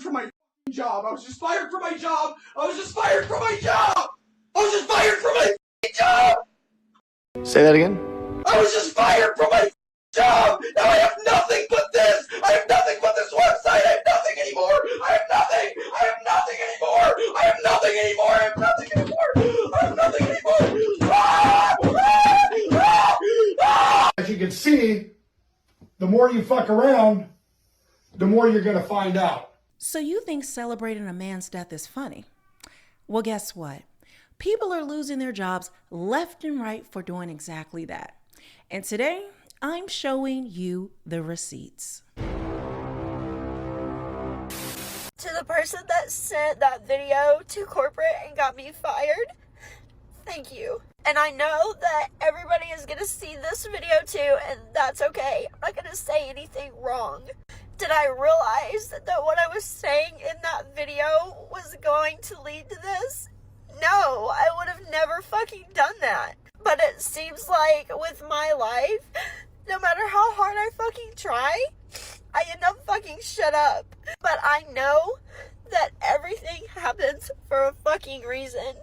from my job. I was just fired from my job. I was just fired from my job. I was just fired from my job. Say that again? I was just fired from my job. Now I have nothing but this. I have nothing but this website. I have nothing anymore. I have nothing. I have nothing anymore. I have nothing anymore. I have nothing anymore. I have nothing anymore. Ah! Ah! Ah! Ah! As you can see, the more you fuck around, the more you're going to find out. So you think celebrating a man's death is funny? Well, guess what? People are losing their jobs left and right for doing exactly that. And today, I'm showing you the receipts. To the person that sent that video to corporate and got me fired, thank you. And I know that everybody is going to see this video too, and that's okay. I'm not going to say anything wrong. Did I realize that what I was saying in that video was going to lead to this? No, I would have never fucking done that. But it seems like with my life, no matter how hard I fucking try, I end up fucking shut up. But I know that everything happens for a fucking reason.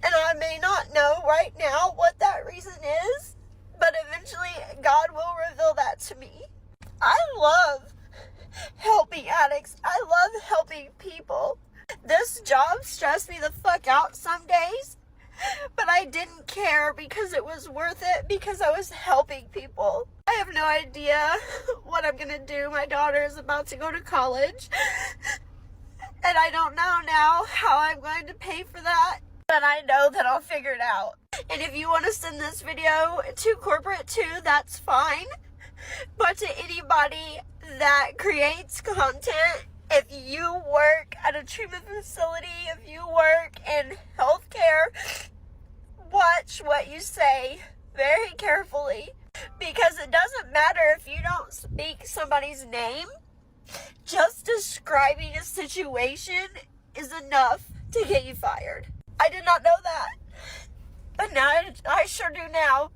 And I may not know right now what that reason is, but eventually God will reveal that to me. I love helping addicts. I love helping people. This job stressed me the fuck out some days, but I didn't care because it was worth it because I was helping people. I have no idea what I'm gonna do. My daughter is about to go to college, and I don't know now how I'm going to pay for that, but I know that I'll figure it out. And if you want to send this video to corporate too, that's fine. But to anybody that creates content, if you work at a treatment facility, if you work in healthcare, watch what you say very carefully, because it doesn't matter if you don't speak somebody's name. Just describing a situation is enough to get you fired. I did not know that, but now I sure do now.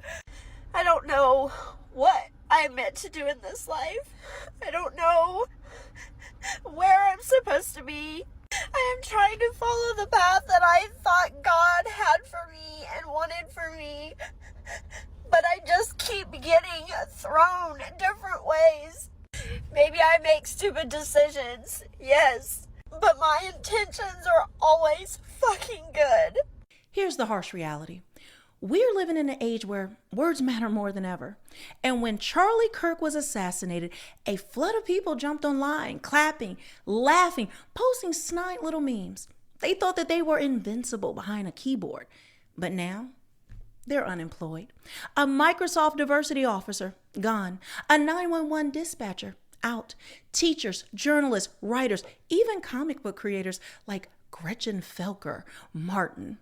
I don't know what I'm meant to do in this life. I don't know where I'm supposed to be. I am trying to follow the path that I thought God had for me and wanted for me, but I just keep getting thrown different ways. Maybe I make stupid decisions, yes, but my intentions are always fucking good. Here's the harsh reality. We're living in an age where words matter more than ever. And when Charlie Kirk was assassinated, a flood of people jumped online, clapping, laughing, posting snide little memes. They thought that they were invincible behind a keyboard. But now, they're unemployed. A Microsoft diversity officer, gone. A 911 dispatcher, out. Teachers, journalists, writers, even comic book creators like Gretchen Felker Martin,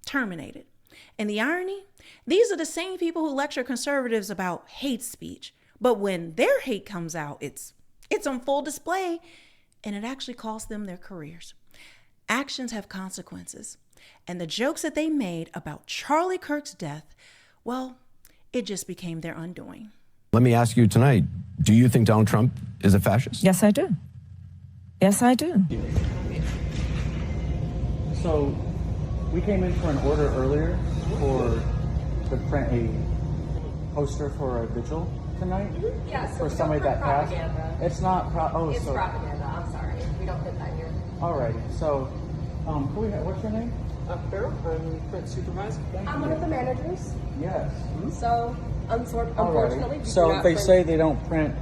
terminated. And the irony? These are the same people who lecture conservatives about hate speech. But when their hate comes out, it's on full display, and it actually costs them their careers. Actions have consequences. And the jokes that they made about Charlie Kirk's death, well, it just became their undoing. Let me ask you tonight, do you think Donald Trump is a fascist? Yes, I do. Yes, I do. So, we came in for an order earlier to print a poster for a vigil tonight. Yeah, so for somebody that passed. It's not it's propaganda. I'm sorry, we don't put that here. Alrighty. So, what's your name? Farrell, I'm print supervisor. I'm one of the managers. Yes. So, unfortunately, we do so not they print, say they don't print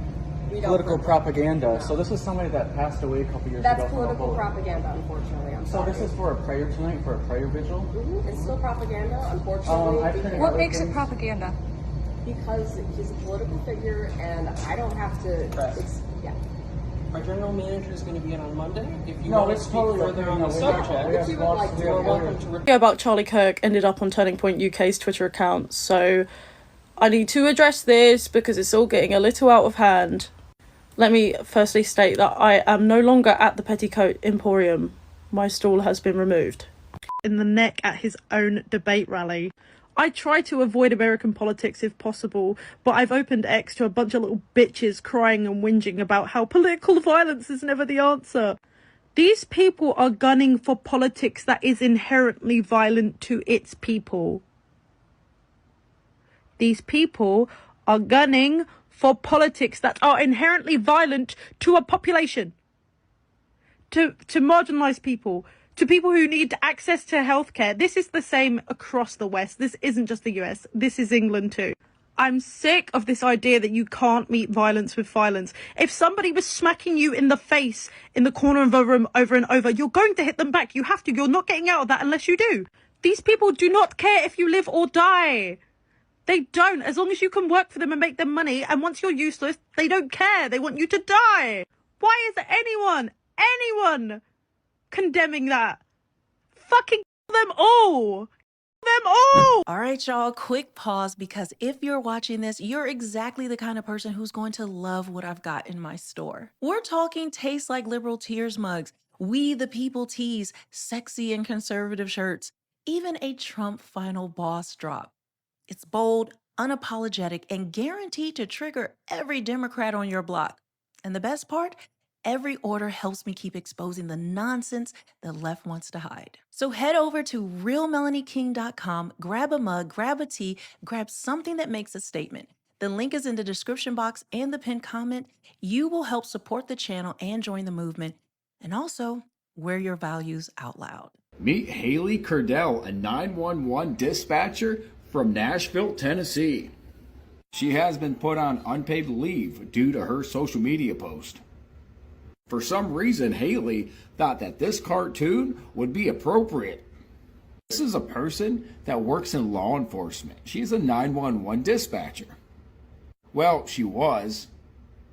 we don't political print propaganda. No. So this is somebody that passed away a couple years That's ago. That's political propaganda, unfortunately. I'm So sorry. this is for a prayer tonight, for a prayer vigil. It's still propaganda, unfortunately. What makes it propaganda? Because he's a political figure, and I don't have to. Yeah. Our general manager is going to be in on Monday. If you No, want to it's speak totally further okay. on No, the we have- subject, we have you would like to. you're welcome to. Video about Charlie Kirk ended up on Turning Point UK's Twitter account, so I need to address this because it's all getting a little out of hand. Let me firstly state that I am no longer at the Petticoat Emporium. My stall has been removed. In the neck at his own debate rally. I try to avoid American politics if possible, but I've opened X to a bunch of little bitches crying and whinging about how political violence is never the answer. These people are gunning for politics that is inherently violent to its people. These people are gunning for politics that are inherently violent to a population, to marginalised people, to people who need access to healthcare. This is the same across the West. This isn't just the US. This is England too. I'm sick of this idea that you can't meet violence with violence. If somebody was smacking you in the face in the corner of a room over and over, you're going to hit them back. You have to. You're not getting out of that unless you do. These people do not care if you live or die. They don't. As long as you can work for them and make them money, and once you're useless, they don't care. They want you to die. Why is anyone condemning that? Fucking them all. Them all. All right, y'all, quick pause, because if you're watching this, you're exactly the kind of person who's going to love what I've got in my store. We're talking Taste Like Liberal Tears mugs, We the People tees, sexy and conservative shirts, even a Trump final boss drop. It's bold, unapologetic, and guaranteed to trigger every Democrat on your block. And the best part? Every order helps me keep exposing the nonsense the left wants to hide. So head over to realmelanieking.com, grab a mug, grab a tee, grab something that makes a statement. The link is in the description box and the pinned comment. You will help support the channel and join the movement. And also, wear your values out loud. Meet Haley Curdell, a 911 dispatcher from Nashville, Tennessee. She has been put on unpaid leave due to her social media post. For some reason, Haley thought that this cartoon would be appropriate. This is a person that works in law enforcement. She's a 911 dispatcher. Well, she was.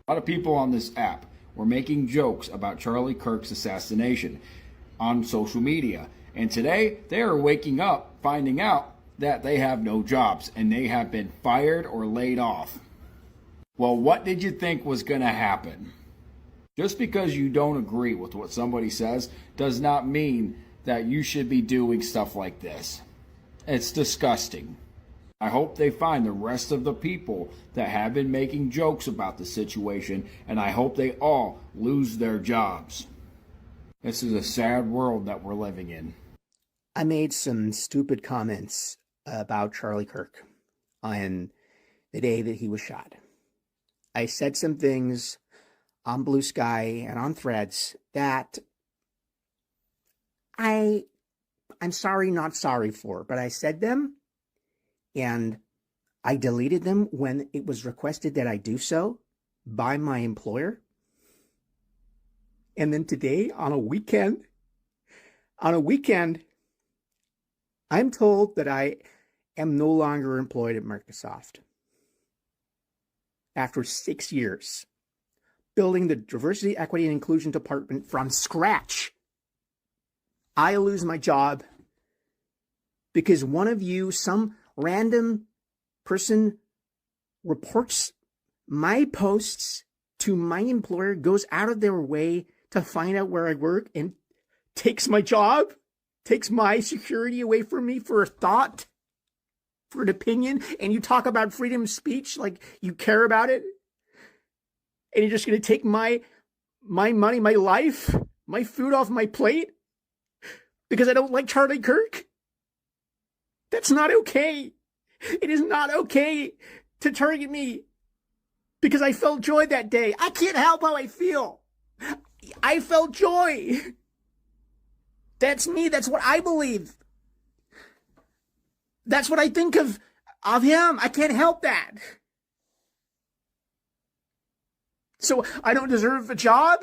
A lot of people on this app were making jokes about Charlie Kirk's assassination on social media. And today, they are waking up, finding out that they have no jobs and they have been fired or laid off. Well, what did you think was going to happen? Just because you don't agree with what somebody says does not mean that you should be doing stuff like this. It's disgusting. I hope they find the rest of the people that have been making jokes about the situation, and I hope they all lose their jobs. This is a sad world that we're living in. I made some stupid comments about Charlie Kirk on the day that he was shot. I said some things on Blue Sky and on Threads that I'm sorry, not sorry for, but I said them and I deleted them when it was requested that I do so by my employer. And then today on a weekend, I'm told that I am no longer employed at Microsoft. After 6 years, building the Diversity, Equity, and Inclusion Department from scratch, I lose my job because one of you, some random person, reports my posts to my employer, goes out of their way to find out where I work and takes my job, takes my security away from me for a thought, for an opinion, and you talk about freedom of speech like you care about it? And you're just going to take my money, my life, my food off my plate because I don't like Charlie Kirk? That's not okay. It is not okay to target me because I felt joy that day. I can't help how I feel. I felt joy. That's me. That's what I believe. That's what I think of him. I can't help that. So I don't deserve a job?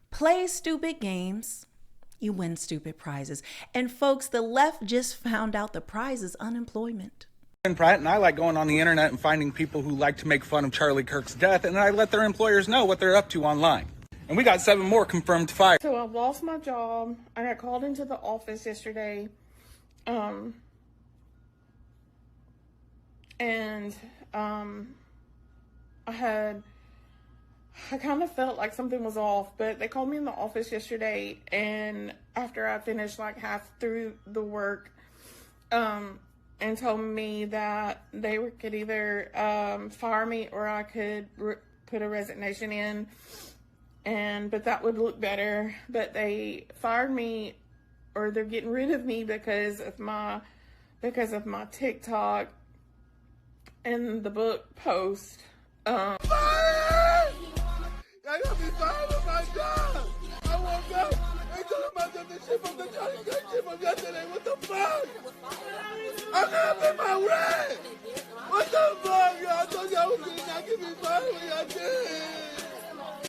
Play stupid games, you win stupid prizes. And folks, the left just found out the prize is unemployment. Pratt, and I like going on the internet and finding people who like to make fun of Charlie Kirk's death, and I let their employers know what they're up to online. And we got 7 more confirmed fired. So I've lost my job. I got called into the office yesterday. I kind of felt like something was off, but they called me in the office yesterday, and after I finished like half through the work, and told me that they could either fire me or I could put a resignation in, but that would look better. But they fired me, or they're getting rid of me because of my TikTok and the book post. I gotta be fired with my job. I woke up and told myself the shit from the Charlie Kirk shit from yesterday. What the fuck? I gotta pay my rent. What the fuck, y'all? I told y'all was gonna not get me fired when y'all did.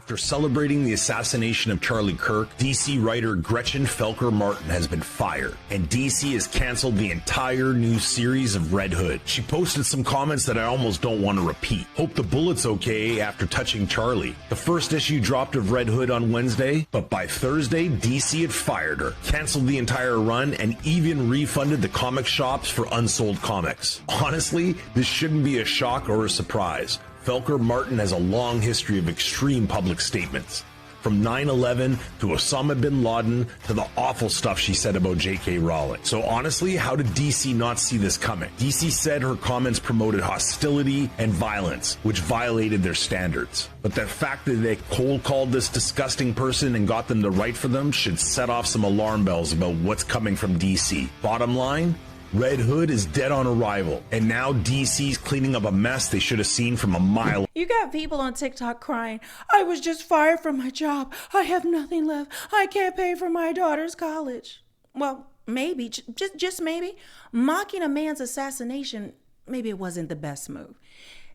After celebrating the assassination of Charlie Kirk, DC writer Gretchen Felker Martin has been fired, and DC has canceled the entire new series of Red Hood. She posted some comments that I almost don't want to repeat. Hope the bullet's okay after touching Charlie. The first issue dropped of Red Hood on Wednesday, but by Thursday, DC had fired her, canceled the entire run, and even refunded the comic shops for unsold comics. Honestly, this shouldn't be a shock or a surprise. Felker Martin has a long history of extreme public statements, from 9/11 to Osama bin Laden to the awful stuff she said about J.K. Rowling. So honestly, how did DC not see this coming? DC said her comments promoted hostility and violence, which violated their standards. But the fact that they cold called this disgusting person and got them to write for them should set off some alarm bells about what's coming from DC. Bottom line, Red Hood is dead on arrival, and now DC's cleaning up a mess they should have seen from a mile. You got people on TikTok crying, I was just fired from my job. I have nothing left. I can't pay for my daughter's college. Well, maybe, just maybe, mocking a man's assassination, maybe it wasn't the best move.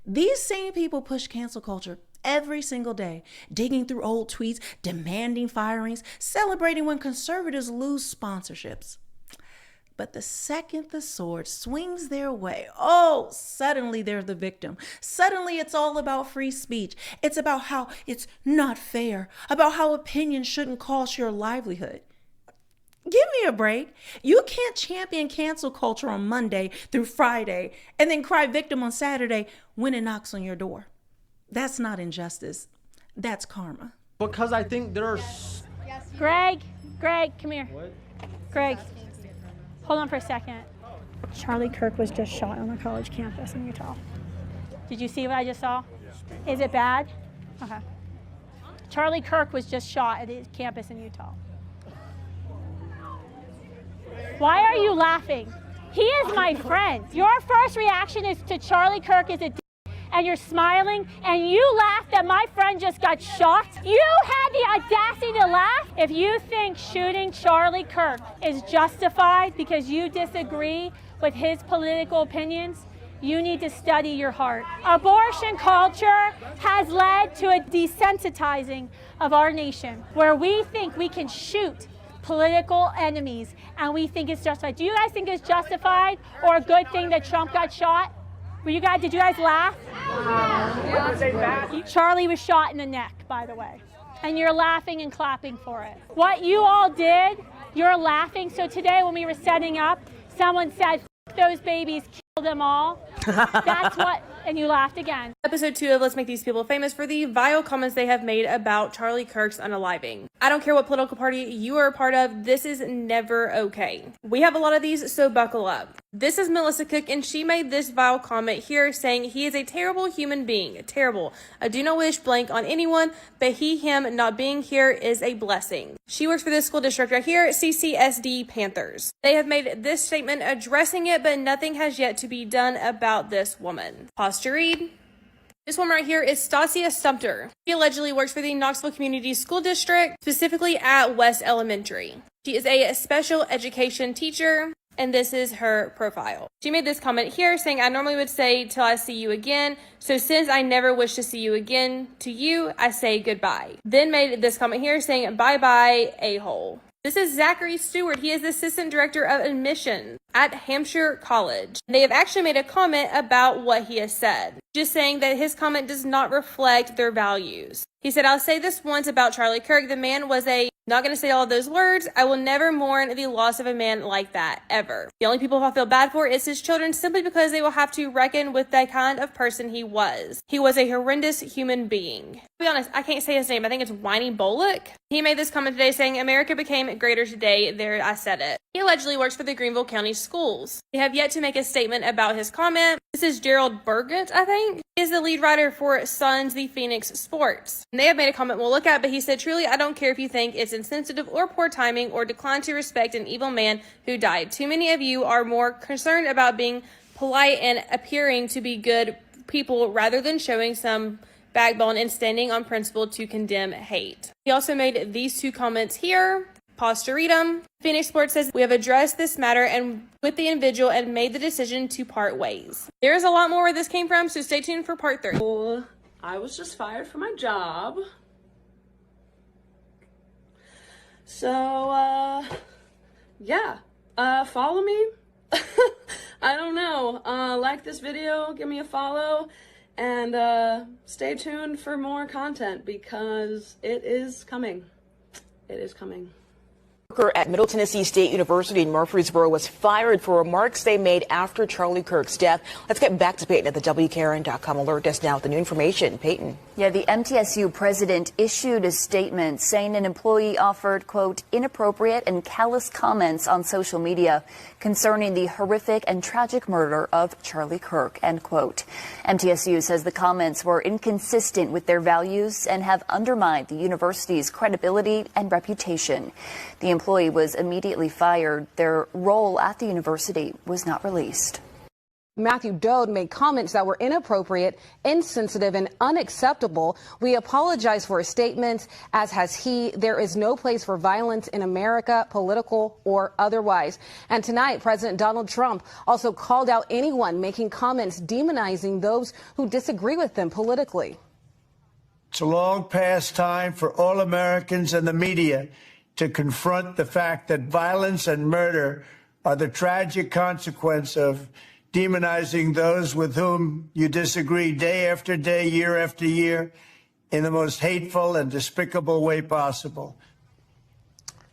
These same people push cancel culture every single day, digging through old tweets, demanding firings, celebrating when conservatives lose sponsorships. But the second the sword swings their way, suddenly they're the victim. Suddenly it's all about free speech. It's about how it's not fair, about how opinion shouldn't cost your livelihood. Give me a break. You can't champion cancel culture on Monday through Friday and then cry victim on Saturday when it knocks on your door. That's not injustice. That's karma. Because I think there's... Greg, come here. What? Greg. Hold on for a second. Charlie Kirk was just shot on a college campus in Utah. Did you see what I just saw? Is it bad? Okay. Charlie Kirk was just shot at his campus in Utah. Why are you laughing? He is my friend. Your first reaction is to Charlie Kirk is a d, and you're smiling, and you laugh that my friend just got shot? You had the audacity to laugh? If you think shooting Charlie Kirk is justified because you disagree with his political opinions, you need to study your heart. Abortion culture has led to a desensitizing of our nation, where we think we can shoot political enemies, and we think it's justified. Do you guys think it's justified or a good thing that Trump got shot? Did you guys laugh? Charlie was shot in the neck, by the way. And you're laughing and clapping for it. What you all did, you're laughing. So today when we were setting up, someone said, F those babies, kill them all. That's what, and you laughed again. Episode 2 of Let's Make These People Famous for the vile comments they have made about Charlie Kirk's unaliving. I don't care what political party you are a part of, this is never okay. We have a lot of these, so buckle up. This is Melissa Cook, and she made this vile comment here saying he is a terrible human being. Terrible. I do not wish blank on anyone, but him not being here is a blessing. She works for this school district right here, CCSD Panthers. They have made this statement addressing it, but nothing has yet to be done about this woman. Pause to read. This woman right here is Stasia Sumter. She allegedly works for the Knoxville Community School District, specifically at West Elementary. She is a special education teacher, and this is her profile. She made this comment here saying, I normally would say till I see you again, so since I never wish to see you again, to you, I say goodbye. Then made this comment here saying, bye-bye, a-hole. This is Zachary Stewart. He is the Assistant Director of Admissions at Hampshire College. They have actually made a comment about what he has said, just saying that his comment does not reflect their values. He said, I'll say this once about Charlie Kirk. The man was not going to say all those words. I will never mourn the loss of a man like that, ever. The only people I feel bad for is his children, simply because they will have to reckon with the kind of person he was. He was a horrendous human being. To be honest, I can't say his name. I think it's Whiny Bullock. He made this comment today saying, America became greater today. There, I said it. He allegedly works for the Greenville County Schools. They have yet to make a statement about his comment. This is Gerald Burgett, I think. He is the lead writer for Suns the Phoenix Sports. And they have made a comment we'll look at, but he said, truly, I don't care if you think it's insensitive or poor timing or decline to respect an evil man who died. Too many of you are more concerned about being polite and appearing to be good people rather than showing some backbone and standing on principle to condemn hate. He also made these two comments here. Pause to read them. Phoenix Sports says, we have addressed this matter and with the individual and made the decision to part ways. There is a lot more where this came from, so stay tuned for part 3. I was just fired from my job. So, yeah, follow me. I don't know. Like this video, give me a follow, and stay tuned for more content because it is coming. It is coming. Worker at Middle Tennessee State University in Murfreesboro was fired for remarks they made after Charlie Kirk's death. Let's get back to Peyton at the WKRN.com alert desk now with the new information. Peyton. Yeah, the MTSU president issued a statement saying an employee offered, quote, inappropriate and callous comments on social media concerning the horrific and tragic murder of Charlie Kirk, end quote. MTSU says the comments were inconsistent with their values and have undermined the university's credibility and reputation. The employee was immediately fired. Their role at the university was not released. Matthew Dode made comments that were inappropriate, insensitive, and unacceptable. We apologize for his statements, as has he. There is no place for violence in America, political or otherwise. And tonight, President Donald Trump also called out anyone making comments demonizing those who disagree with them politically. It's a long past time for all Americans and the media to confront the fact that violence and murder are the tragic consequence of demonizing those with whom you disagree day after day, year after year, in the most hateful and despicable way possible.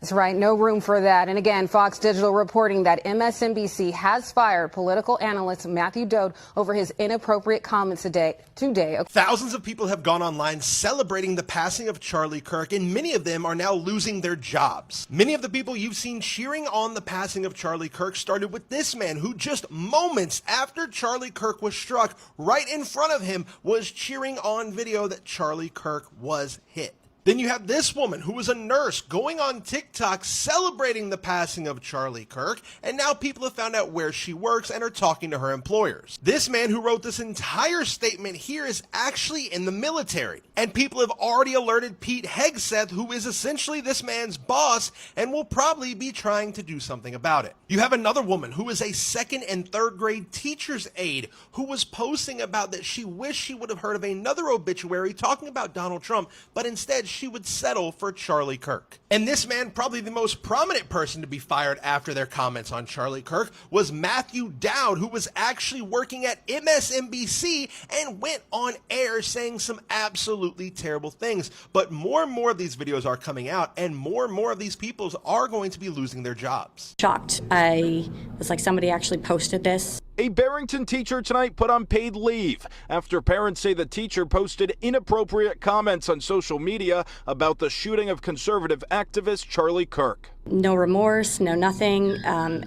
That's right. No room for that. And again, Fox Digital reporting that MSNBC has fired political analyst Matthew Dode over his inappropriate comments today. Thousands of people have gone online celebrating the passing of Charlie Kirk, and many of them are now losing their jobs. Many of the people you've seen cheering on the passing of Charlie Kirk started with this man who just moments after Charlie Kirk was struck, right in front of him, was cheering on video that Charlie Kirk was hit. Then you have this woman who was a nurse going on TikTok celebrating the passing of Charlie Kirk, and now people have found out where she works and are talking to her employers. This man who wrote this entire statement here is actually in the military, and people have already alerted Pete Hegseth, who is essentially this man's boss, and will probably be trying to do something about it. You have another woman who is a 2nd and 3rd grade teacher's aide who was posting about that she wished she would have heard of another obituary talking about Donald Trump, but instead she would settle for Charlie Kirk. And this man, probably the most prominent person to be fired after their comments on Charlie Kirk, was Matthew Dowd, who was actually working at MSNBC and went on air saying some absolutely terrible things. But more and more of these videos are coming out, and more of these people are going to be losing their jobs. Shocked. I was like, somebody actually posted this. A Barrington teacher tonight put on paid leave after parents say the teacher posted inappropriate comments on social media about the shooting of conservative activist Charlie Kirk. No remorse, no nothing.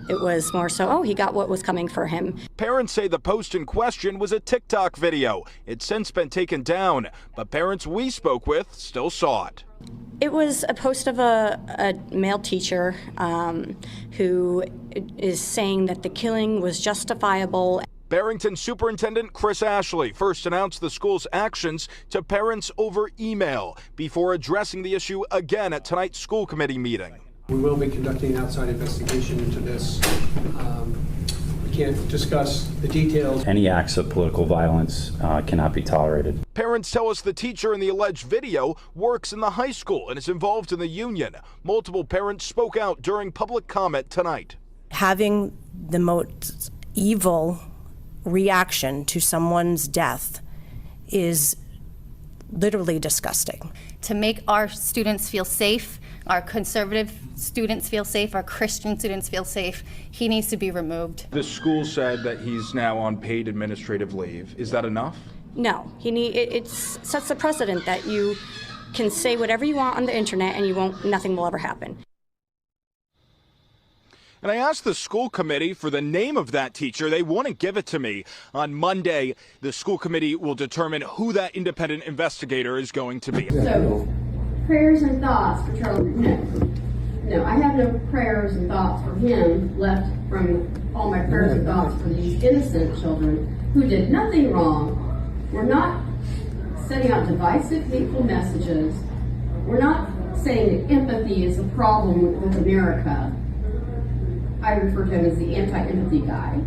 It was more so, oh, he got what was coming for him. Parents say the post in question was a TikTok video. It's since been taken down, but parents we spoke with still saw it. It was a post of a male teacher who is saying that the killing was justifiable. Barrington Superintendent Chris Ashley first announced the school's actions to parents over email before addressing the issue again at tonight's school committee meeting. We will be conducting an outside investigation into this. We can't discuss the details. Any acts of political violence cannot be tolerated. Parents tell us the teacher in the alleged video works in the high school and is involved in the union. Multiple parents spoke out during public comment tonight. Having the most evil reaction to someone's death is literally disgusting. To make our students feel safe, our conservative students feel safe, our Christian students feel safe, he needs to be removed. The school said that he's now on paid administrative leave. Is that enough? No, it sets a precedent that you can say whatever you want on the internet and nothing will ever happen. And I asked the school committee for the name of that teacher. They wouldn't give it to me. On Monday, the school committee will determine who that independent investigator is going to be. So, prayers and thoughts for Charlie? No, I have no prayers and thoughts for him left from all my prayers and thoughts for these innocent children who did nothing wrong. We're not sending out divisive, hateful messages. We're not saying that empathy is a problem with America. I refer to him as the anti-empathy guy.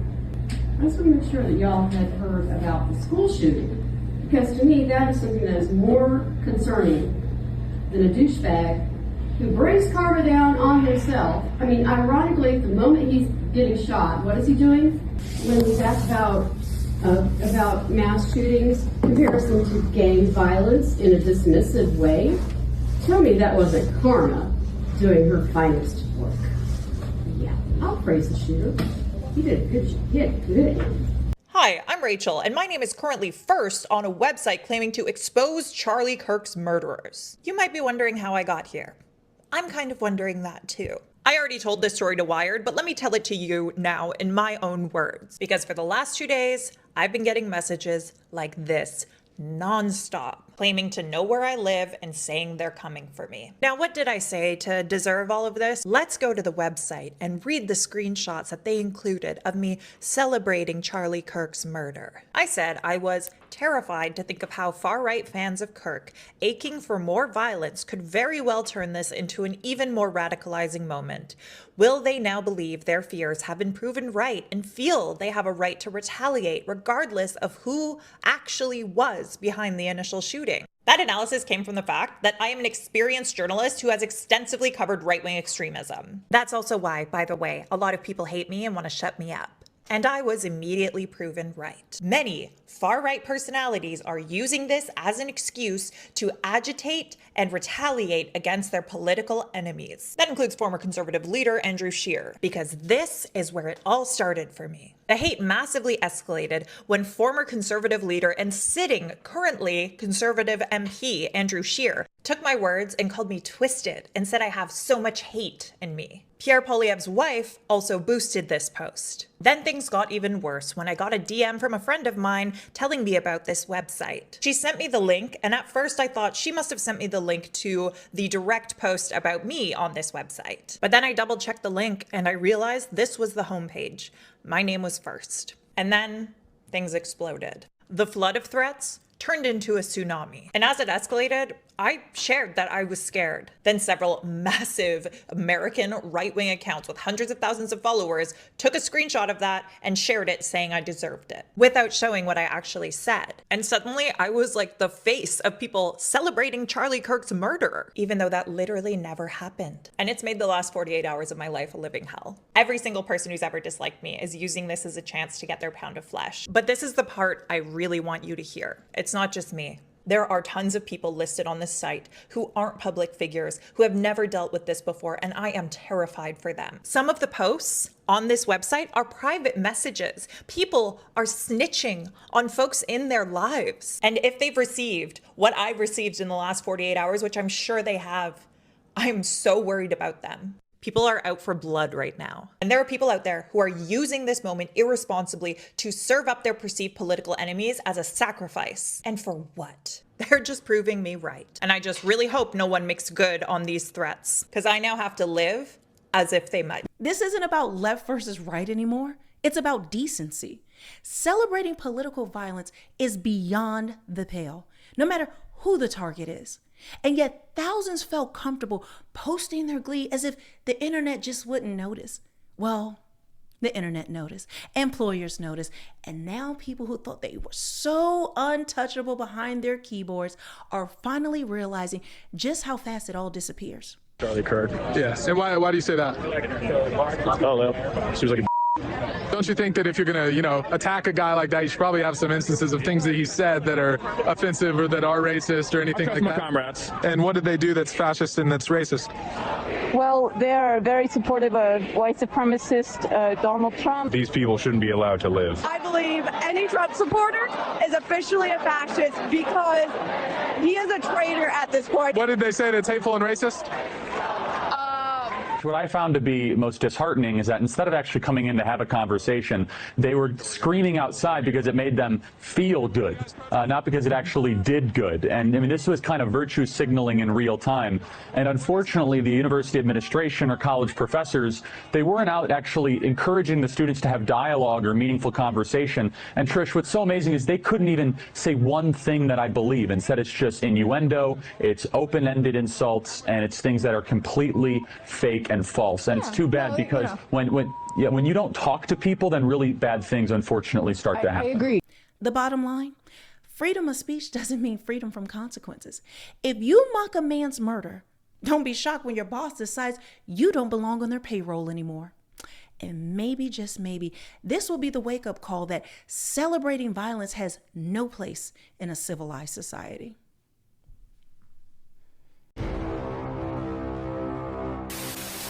I just want to make sure that y'all had heard about the school shooting, because to me that is something that is more concerning than a douchebag who brings karma down on himself. I mean, ironically, the moment he's getting shot, what is he doing? When he's asked about mass shootings, comparison to gang violence in a dismissive way, tell me that wasn't karma doing her finest work. Yeah, I'll praise the shooter. He did a good job. He had good. Hi, I'm Rachel, and my name is currently first on a website claiming to expose Charlie Kirk's murderers. You might be wondering how I got here. I'm kind of wondering that too. I already told this story to Wired, but let me tell it to you now in my own words. Because for the last 2 days, I've been getting messages like this nonstop, claiming to know where I live and saying they're coming for me. Now, what did I say to deserve all of this? Let's go to the website and read the screenshots that they included of me celebrating Charlie Kirk's murder. I said I was terrified to think of how far-right fans of Kirk, aching for more violence, could very well turn this into an even more radicalizing moment. Will they now believe their fears have been proven right and feel they have a right to retaliate regardless of who actually was behind the initial shooting? That analysis came from the fact that I am an experienced journalist who has extensively covered right-wing extremism. That's also why, by the way, a lot of people hate me and want to shut me up. And I was immediately proven right. Many far-right personalities are using this as an excuse to agitate and retaliate against their political enemies. That includes former conservative leader Andrew Scheer, because this is where it all started for me. The hate massively escalated when former conservative leader and sitting currently conservative MP Andrew Scheer took my words and called me twisted and said I have so much hate in me. Pierre Poilievre's wife also boosted this post. Then things got even worse when I got a DM from a friend of mine telling me about this website. She sent me the link, and at first I thought she must have sent me the link to the direct post about me on this website. But then I double-checked the link and I realized this was the homepage. My name was first. And then things exploded. The flood of threats turned into a tsunami. And as it escalated, I shared that I was scared. Then several massive American right-wing accounts with hundreds of thousands of followers took a screenshot of that and shared it saying I deserved it, without showing what I actually said. And suddenly I was like the face of people celebrating Charlie Kirk's murderer, even though that literally never happened. And it's made the last 48 hours of my life a living hell. Every single person who's ever disliked me is using this as a chance to get their pound of flesh. But this is the part I really want you to hear. It's not just me. There are tons of people listed on this site who aren't public figures, who have never dealt with this before, and I am terrified for them. Some of the posts on this website are private messages. People are snitching on folks in their lives. And if they've received what I've received in the last 48 hours, which I'm sure they have, I'm so worried about them. People are out for blood right now. And there are people out there who are using this moment irresponsibly to serve up their perceived political enemies as a sacrifice. And for what? They're just proving me right. And I just really hope no one makes good on these threats, because I now have to live as if they might. This isn't about left versus right anymore. It's about decency. Celebrating political violence is beyond the pale, no matter who the target is. And yet thousands felt comfortable posting their glee as if the internet just wouldn't notice. Well, the internet noticed, employers noticed, and now people who thought they were so untouchable behind their keyboards are finally realizing just how fast it all disappears. Charlie Kirk. Yes. And why do you say that? I don't know. Seems like a Don't you think that if you're going to, attack a guy like that, you should probably have some instances of things that he said that are offensive or that are racist or anything like that? Comrades. And what did they do that's fascist and that's racist? Well, they are very supportive of white supremacist Donald Trump. These people shouldn't be allowed to live. I believe any Trump supporter is officially a fascist because he is a traitor at this point. What did they say that's hateful and racist? What I found to be most disheartening is that instead of actually coming in to have a conversation, they were screaming outside because it made them feel good, not because it actually did good. And I mean, this was kind of virtue signaling in real time. And unfortunately, the university administration or college professors, they weren't out actually encouraging the students to have dialogue or meaningful conversation. And Trish, what's so amazing is they couldn't even say one thing that I believe. Instead, it's just innuendo, it's open-ended insults, and it's things that are completely fake and false. And it's too bad because when you don't talk to people, then really bad things unfortunately start to happen. I agree. The bottom line, freedom of speech doesn't mean freedom from consequences. If you mock a man's murder, don't be shocked when your boss decides you don't belong on their payroll anymore. And maybe, just maybe, this will be the wake-up call that celebrating violence has no place in a civilized society.